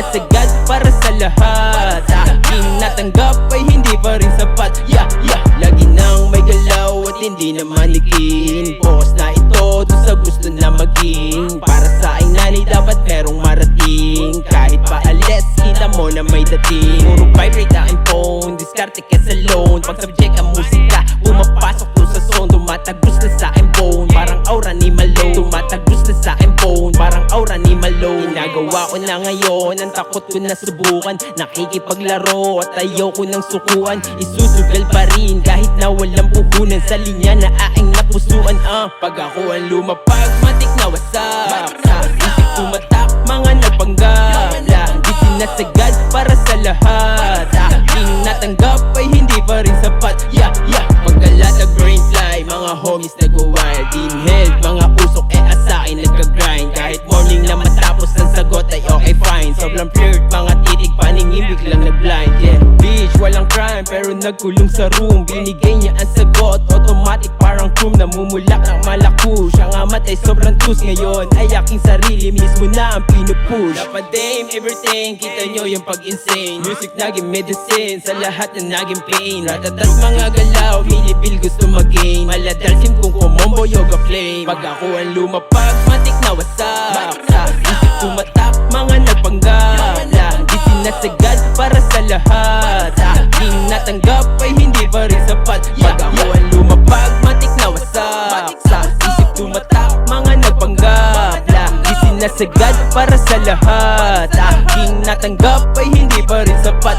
sinasagad para sa lahat. Aking natanggap ay hindi pa rin sapat. Lagi nang may galaw at hindi na manikin. Focus na ito dun sa gusto na maging. Para sa aking nanay dapat merong marating. Kahit pa alis, kita mo na may dating. Puro vibrate aking phone, diskarte ka sa loan. Pag subject ang musika, pumapasok ko sa zone. Tumatagos na sa aking bone, parang aura ni Malone. Tumatagos na sa aking bone, parang aura ni Malone. Ginagawa ko na ngayon, ang takot ko na subukan. Nakikipaglaro at ayaw ko ng sukuan. Isusugal pa rin kahit na walang puhunan sa linya na aking napusuan. Pag ako ang lumapag, matik na wasak. Sa isip tumatak, mga nagpanggap. Lagi sinasagad para sa lahat. Aking natanggap ay hindi pa rin sapat. Pagkalatag brain fly, mga homies nag-wild. In health, mga usok asakin nagka-grind. Kahit morning na matapos ang sagot ay okay fine. Sobrang flirt, mga titig paningin biglang nag-blind. Bitch, walang crime pero nagkulong sa room. Binigay niya ang sagot, automatic parang chrome. Namumulak ng malaku, siya nga matay sobrang tus. Ngayon ay aking sarili mismo na ang pinupush. Dapat dame everything, kita nyo yung pag-insane. Music naging medicine sa lahat na naging pain. Ratatas mga galaw, milibil gusto mag-gain. Maladalsim kung kumombo yoga flame. Pag ako ang lumapag, matik na wasak. Sa isip tumatak, mga nagpanggap. Lagi sinasagad para sa lahat. Aking natanggap ay hindi pa rin sapat. Pag ako ang lumapag, matik na wasak. Sa isip tumatak, mga nagpanggap. Lagi sinasagad para sa lahat. Aking natanggap ay hindi pa rin sapat.